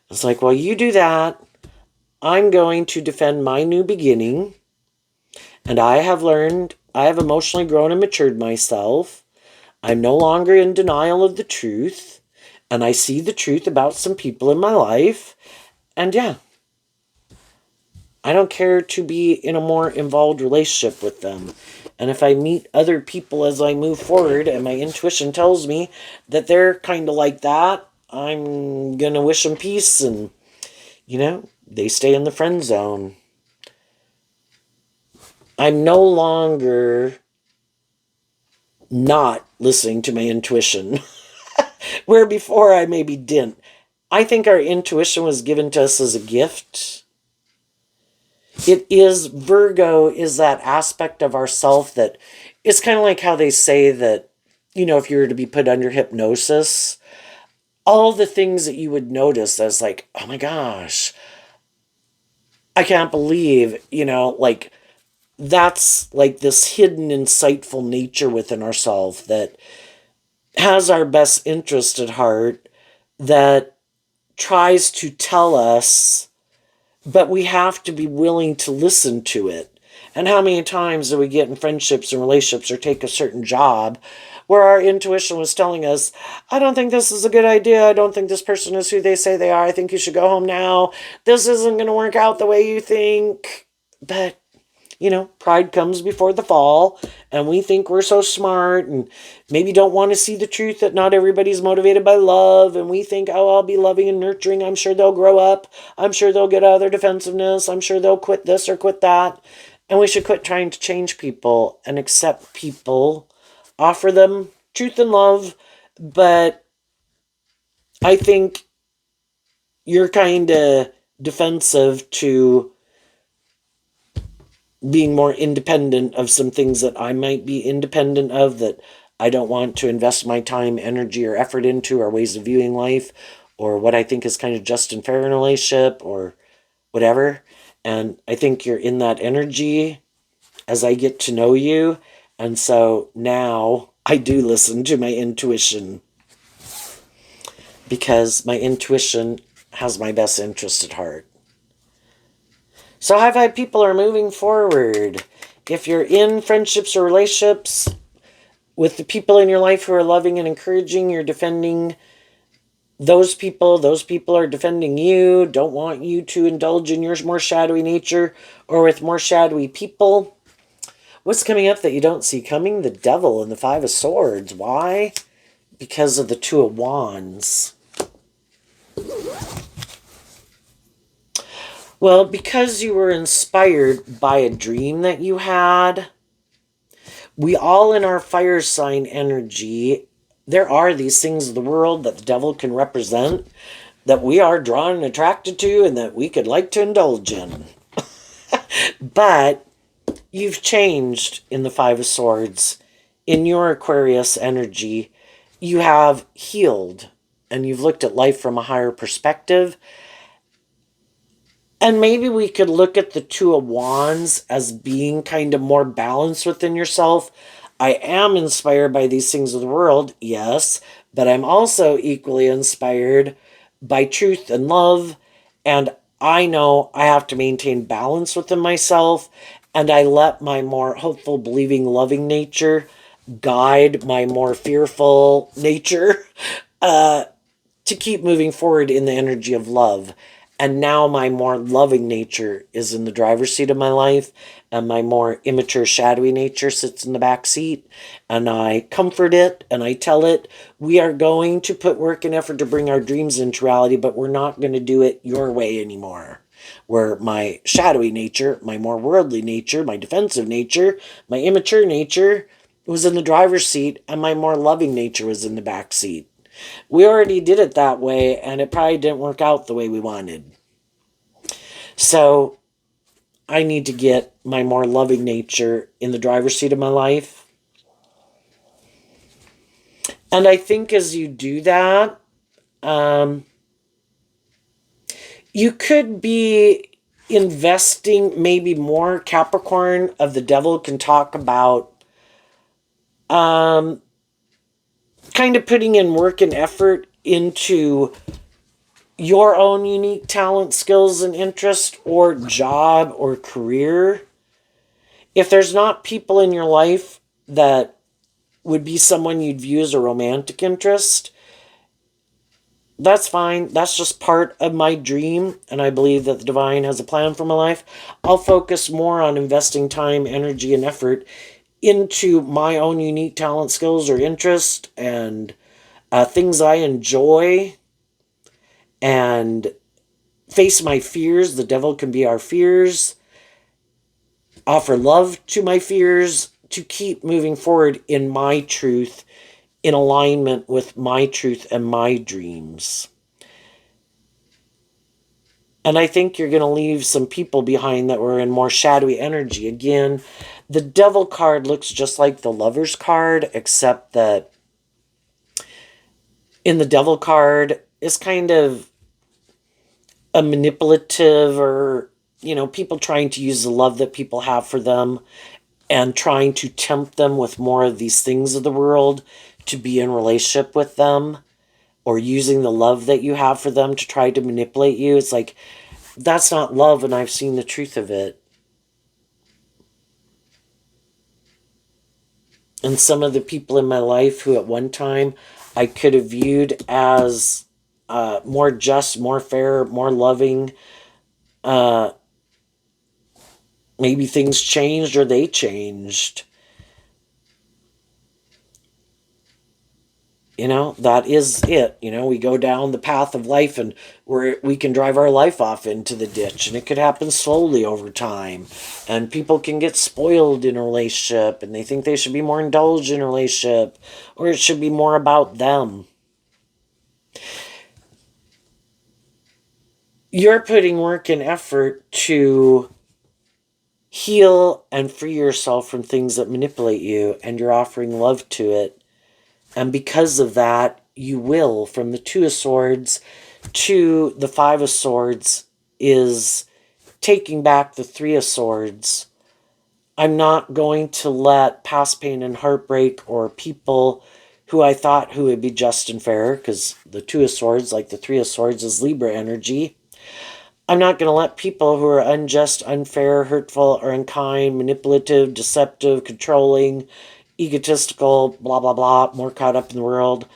It's like, well, you do that. I'm going to defend my new beginning. And I have emotionally grown and matured myself. I'm no longer in denial of the truth. And I see the truth about some people in my life. And yeah, I don't care to be in a more involved relationship with them. And if I meet other people as I move forward and my intuition tells me that they're kind of like that, I'm going to wish them peace, and, you know, they stay in the friend zone. I'm no longer not listening to my intuition, where before I maybe didn't. I think our intuition was given to us as a gift. Virgo is that aspect of ourself that it's kind of like how they say that, you know, if you were to be put under hypnosis, all the things that you would notice as like, oh my gosh, I can't believe, you know, like that's like this hidden, insightful nature within ourselves that has our best interest at heart, that tries to tell us, but we have to be willing to listen to it. And how many times do we get in friendships and relationships or take a certain job where our intuition was telling us, I don't think this is a good idea. I don't think this person is who they say they are. I think you should go home now. This isn't going to work out the way you think. But, pride comes before the fall, and we think we're so smart and maybe don't want to see the truth that not everybody's motivated by love. And we think, oh, I'll be loving and nurturing. I'm sure they'll grow up. I'm sure they'll get out of their defensiveness. I'm sure they'll quit this or quit that. And we should quit trying to change people and accept people, offer them truth and love. But I think you're kind of defensive to being more independent of some things that I might be independent of, that I don't want to invest my time, energy, or effort into, or ways of viewing life, or what I think is kind of just and fair in a relationship, or whatever. And I think you're in that energy as I get to know you. And so now I do listen to my intuition, because my intuition has my best interest at heart. So high vibe people are moving forward. If you're in friendships or relationships with the people in your life who are loving and encouraging, you're defending those people. Those people are defending you, don't want you to indulge in your more shadowy nature or with more shadowy people. What's coming up that you don't see coming? The Devil and the Five of Swords. Why? Because of the Two of Wands. Well, because you were inspired by a dream that you had. We all in our fire sign energy, there are these things of the world that the devil can represent, that we are drawn and attracted to, and that we could like to indulge in. But you've changed in the Five of Swords. In your Aquarius energy, you have healed, and you've looked at life from a higher perspective. And maybe we could look at the Two of Wands as being kind of more balanced within yourself. I am inspired by these things of the world, yes, but I'm also equally inspired by truth and love. And I know I have to maintain balance within myself. And I let my more hopeful, believing, loving nature guide my more fearful nature to keep moving forward in the energy of love. And now my more loving nature is in the driver's seat of my life, and my more immature, shadowy nature sits in the back seat. And I comfort it, and I tell it, we are going to put work and effort to bring our dreams into reality, but we're not going to do it your way anymore. Where my shadowy nature, my more worldly nature, my defensive nature, my immature nature was in the driver's seat, and my more loving nature was in the back seat. We already did it that way, and it probably didn't work out the way we wanted. So I need to get my more loving nature in the driver's seat of my life. And I think as you do that, you could be investing maybe more. Capricorn of the Devil can talk about kind of putting in work and effort into your own unique talent, skills, and interest, or job or career. If there's not people in your life that would be someone you'd view as a romantic interest, that's fine. That's just part of my dream, and I believe that the divine has a plan for my life. I'll focus more on investing time, energy, and effort into my own unique talent, skills, or interest, and things I enjoy, and face my fears. The devil can be our fears. Offer love to my fears to keep moving forward in my truth, in alignment with my truth and my dreams. And I think you're going to leave some people behind that were in more shadowy energy. Again, the Devil card looks just like the Lover's card, except that in the Devil card is kind of a manipulative, or, people trying to use the love that people have for them and trying to tempt them with more of these things of the world to be in relationship with them, or using the love that you have for them to try to manipulate you. It's like, that's not love, and I've seen the truth of it. And some of the people in my life who at one time I could have viewed as more just, more fair, more loving, maybe things changed or they changed. That is it. We go down the path of life and where we can drive our life off into the ditch, and it could happen slowly over time. And people can get spoiled in a relationship and they think they should be more indulged in a relationship, or it should be more about them. You're putting work and effort to heal and free yourself from things that manipulate you, and you're offering love to it. And because of that, you will, from the Two of Swords to the Five of Swords, is taking back the Three of Swords. I'm not going to let past pain and heartbreak, or people who I thought who would be just and fair, because the Two of Swords, like the Three of Swords, is Libra energy. I'm not going to let people who are unjust, unfair, hurtful, or unkind, manipulative, deceptive, controlling, egotistical, blah, blah, blah, more caught up in the world.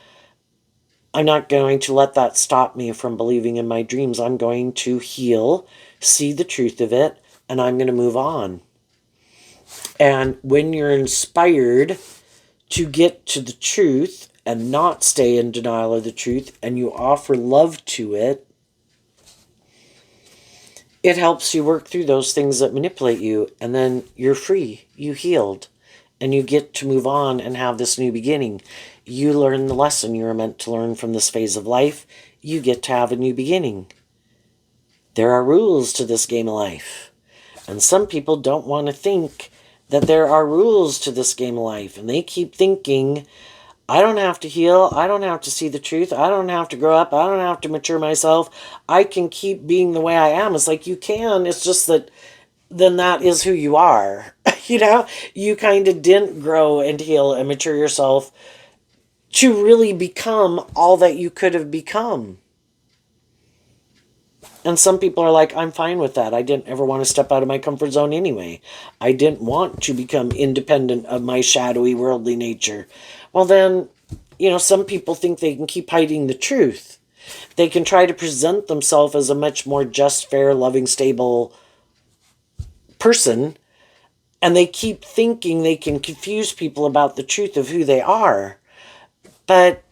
I'm not going to let that stop me from believing in my dreams. I'm going to heal, see the truth of it, and I'm going to move on. And when you're inspired to get to the truth and not stay in denial of the truth, and you offer love to it, it helps you work through those things that manipulate you, and then you're free, you healed, and you get to move on and have this new beginning. You learn the lesson you were meant to learn from this phase of life. You get to have a new beginning. There are rules to this game of life, and some people don't want to think that there are rules to this game of life, and they keep thinking, I don't have to heal. I don't have to see the truth. I don't have to grow up. I don't have to mature myself. I can keep being the way I am. It's like, you can. It's just that then that is who you are. You kind of didn't grow and heal and mature yourself to really become all that you could have become. And some people are like, I'm fine with that. I didn't ever want to step out of my comfort zone anyway. I didn't want to become independent of my shadowy, worldly nature. Well then, some people think they can keep hiding the truth. They can try to present themselves as a much more just, fair, loving, stable person, and they keep thinking they can confuse people about the truth of who they are. But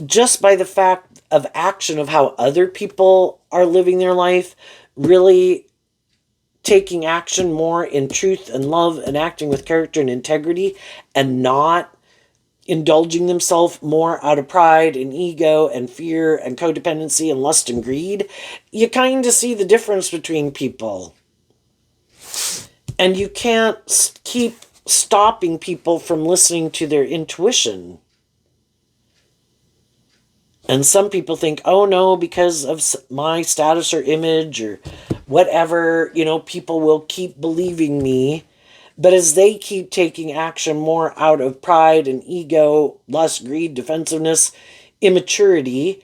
just by the fact of action of how other people are living their life, really taking action more in truth and love and acting with character and integrity, and not indulging themselves more out of pride and ego and fear and codependency and lust and greed, you kind of see the difference between people. And you can't keep stopping people from listening to their intuition. And some people think, oh no, because of my status or image or whatever, people will keep believing me. But as they keep taking action more out of pride and ego, lust, greed, defensiveness, immaturity,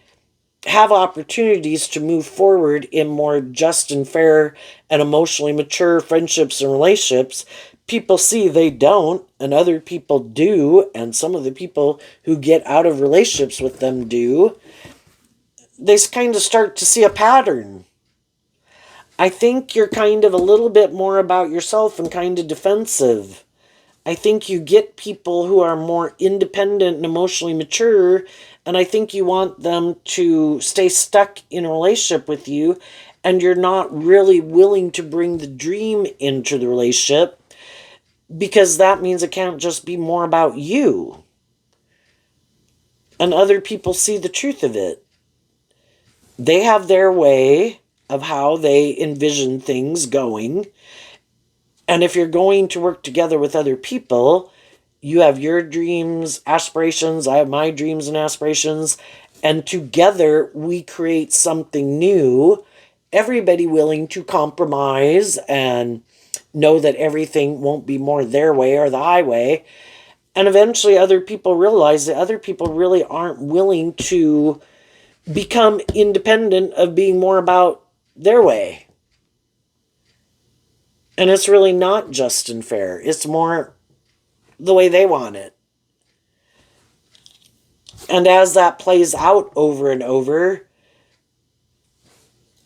have opportunities to move forward in more just and fair and emotionally mature friendships and relationships, people see they don't, and other people do, and some of the people who get out of relationships with them do. They kind of start to see a pattern. I think you're kind of a little bit more about yourself and kind of defensive. I think you get people who are more independent and emotionally mature, and I think you want them to stay stuck in a relationship with you, and you're not really willing to bring the dream into the relationship, because that means it can't just be more about you. And other people see the truth of it. They have their way of how they envision things going. And if you're going to work together with other people, you have your dreams, aspirations, I have my dreams and aspirations, and together we create something new. Everybody willing to compromise and know that everything won't be more their way or the highway. And eventually other people realize that other people really aren't willing to become independent of being more about their way. And it's really not just and fair. It's more the way they want it. And as that plays out over and over,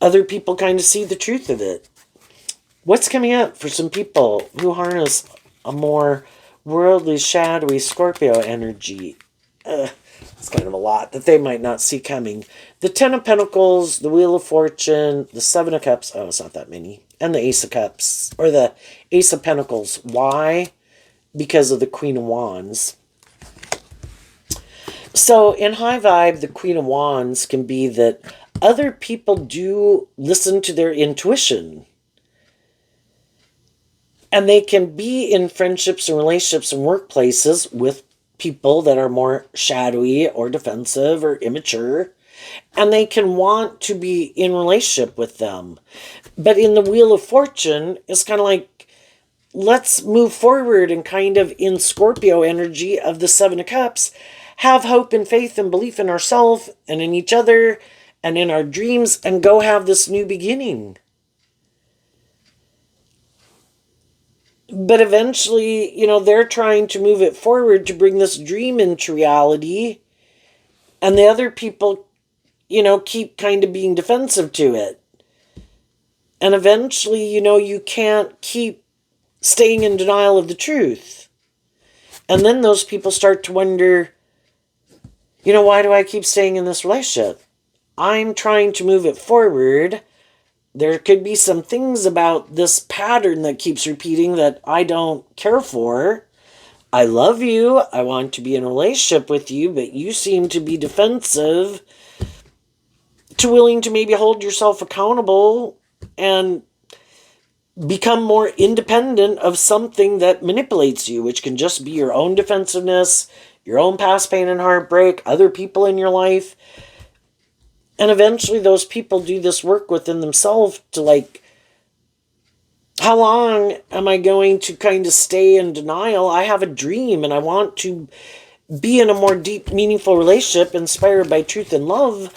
other people kind of see the truth of it. What's coming up for some people who harness a more worldly, shadowy Scorpio energy? It's kind of a lot that they might not see coming. The Ten of Pentacles, the Wheel of Fortune, the Seven of Cups. Oh, it's not that many. And the Ace of Cups, or the Ace of Pentacles. Why? Because of the Queen of Wands. So in high vibe, the Queen of Wands can be that other people do listen to their intuition. And they can be in friendships and relationships and workplaces with people that are more shadowy or defensive or immature. And they can want to be in relationship with them. But in the Wheel of Fortune, it's kind of like, let's move forward and kind of in Scorpio energy of the Seven of Cups, have hope and faith and belief in ourselves and in each other and in our dreams and go have this new beginning. But eventually, they're trying to move it forward to bring this dream into reality. And the other people, keep kind of being defensive to it. And eventually, you can't keep staying in denial of the truth. And then those people start to wonder, why do I keep staying in this relationship? I'm trying to move it forward. There could be some things about this pattern that keeps repeating that I don't care for. I love you. I want to be in a relationship with you, but you seem to be defensive, too willing to maybe hold yourself accountable and become more independent of something that manipulates you, which can just be your own defensiveness, your own past pain and heartbreak, other people in your life. And eventually those people do this work within themselves to how long am I going to kind of stay in denial? I have a dream and I want to be in a more deep, meaningful relationship inspired by truth and love.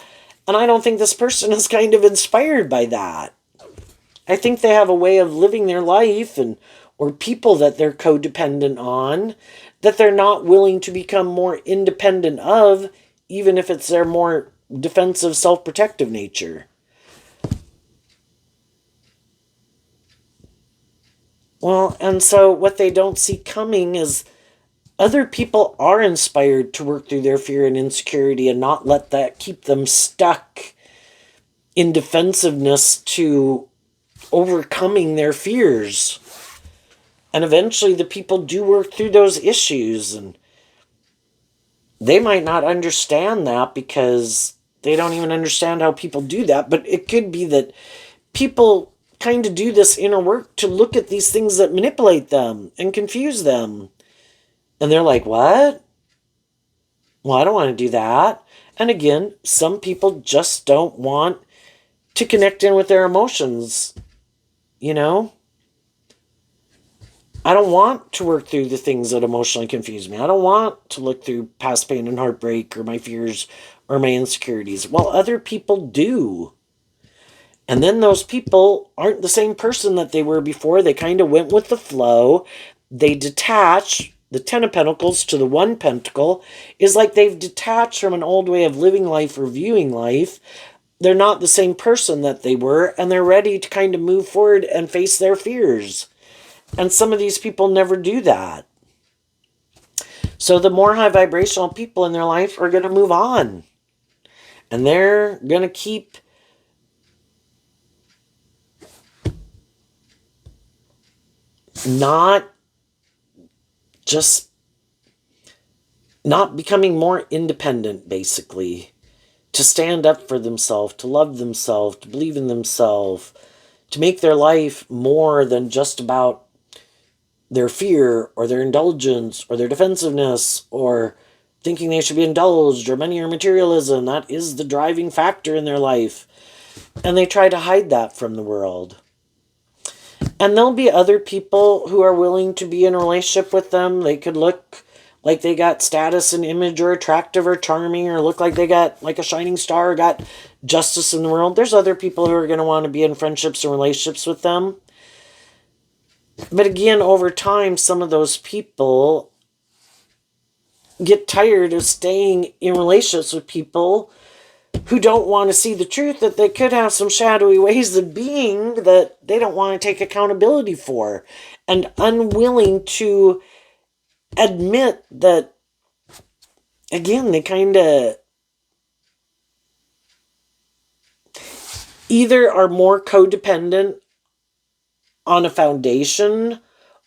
And I don't think this person is kind of inspired by that. I think they have a way of living their life or people that they're codependent on that they're not willing to become more independent of, even if it's their more defensive, self-protective nature. Well, and so what they don't see coming is other people are inspired to work through their fear and insecurity and not let that keep them stuck in defensiveness to overcoming their fears. And eventually the people do work through those issues, and they might not understand that because they don't even understand how people do that. But it could be that people kind of do this inner work to look at these things that manipulate them and confuse them. And they're like, what? Well, I don't want to do that. And again, some people just don't want to connect in with their emotions. I don't want to work through the things that emotionally confuse me. I don't want to look through past pain and heartbreak or my fears or my insecurities. Well, other people do. And then those people aren't the same person that they were before. They kind of went with the flow. They detach. The Ten of Pentacles to the One Pentacle is like they've detached from an old way of living life or viewing life. They're not the same person that they were, and they're ready to kind of move forward and face their fears. And some of these people never do that. So the more high vibrational people in their life are going to move on. And they're going to keep not becoming more independent, basically. To stand up for themselves, to love themselves, to believe in themselves, to make their life more than just about their fear or their indulgence or their defensiveness or thinking they should be indulged or money or materialism. That is the driving factor in their life. And they try to hide that from the world. And there'll be other people who are willing to be in a relationship with them. They could look like they got status and image or attractive or charming or look like they got like a shining star or got justice in the world. There's other people who are going to want to be in friendships and relationships with them. But again, over time, some of those people get tired of staying in relationships with people who don't want to see the truth that they could have some shadowy ways of being that they don't want to take accountability for, and unwilling to admit that, again, they kind of either are more codependent on a foundation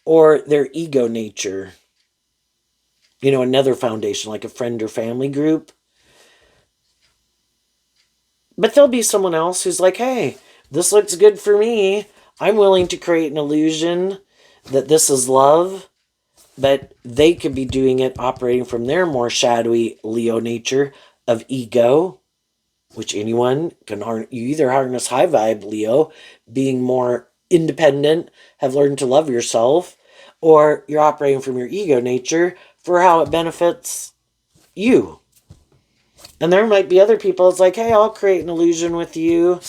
or their ego nature. You know, another foundation, like a friend or family group. But there'll be someone else who's like, hey, this looks good for me. I'm willing to create an illusion that this is love. But they could be doing it operating from their more shadowy Leo nature of ego, which anyone can harness. You either harness high vibe Leo, being more independent, have learned to love yourself, or you're operating from your ego nature for how it benefits you. And there might be other people, it's like, hey, I'll create an illusion with you.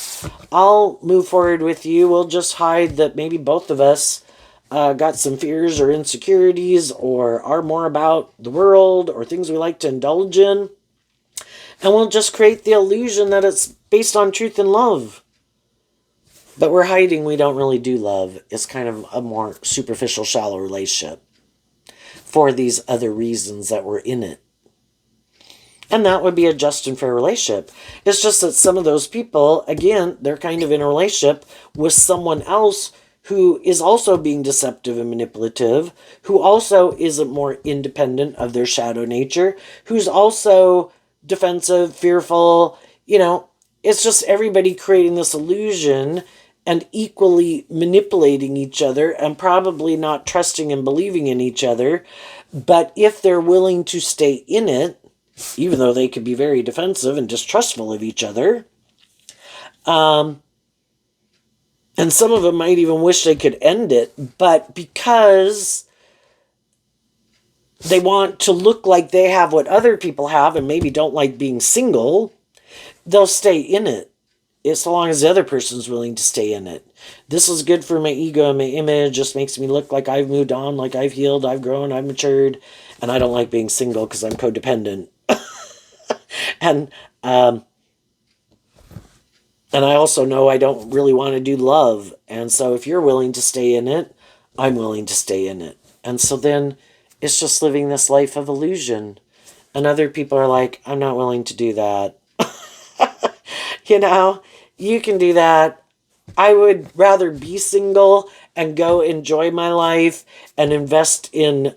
I'll move forward with you. We'll just hide that maybe both of us got some fears or insecurities or are more about the world or things we like to indulge in. And we'll just create the illusion that it's based on truth and love. But we're hiding we don't really do love. It's kind of a more superficial, shallow relationship for these other reasons that we're in it. And that would be a just and fair relationship. It's just that some of those people, again, they're kind of in a relationship with someone else who is also being deceptive and manipulative, who also isn't more independent of their shadow nature, who's also defensive, fearful. You know, it's just everybody creating this illusion and equally manipulating each other and probably not trusting and believing in each other. But if they're willing to stay in it, even though they could be very defensive and distrustful of each other, and some of them might even wish they could end it, but because they want to look like they have what other people have and maybe don't like being single, they'll stay in it as long as the other person's willing to stay in it. This is good for my ego and my image, just makes me look like I've moved on, like I've healed, I've grown, I've matured, and I don't like being single because I'm codependent. And I also know I don't really want to do love. And so if you're willing to stay in it, I'm willing to stay in it. And so then it's just living this life of illusion. And other people are like, I'm not willing to do that. You know, you can do that. I would rather be single and go enjoy my life and invest in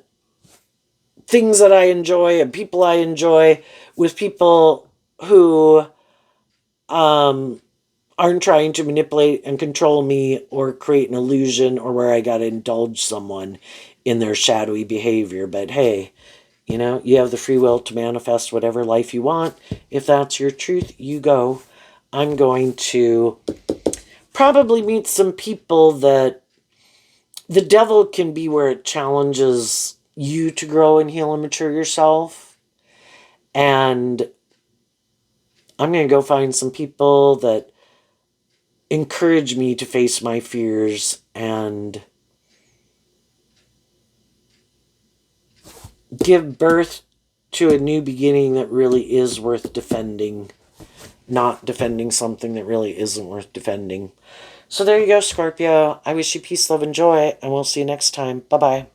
things that I enjoy and people I enjoy with people who aren't trying to manipulate and control me or create an illusion or where I got to indulge someone in their shadowy behavior. But hey, you know, you have the free will to manifest whatever life you want. If that's your truth, you go. I'm going to probably meet some people that the devil can be where it challenges you to grow and heal and mature yourself. And I'm going to go find some people that encourage me to face my fears and give birth to a new beginning that really is worth defending, not defending something that really isn't worth defending. So there you go, Scorpio. I wish you peace, love, and joy, and we'll see you next time. Bye-bye.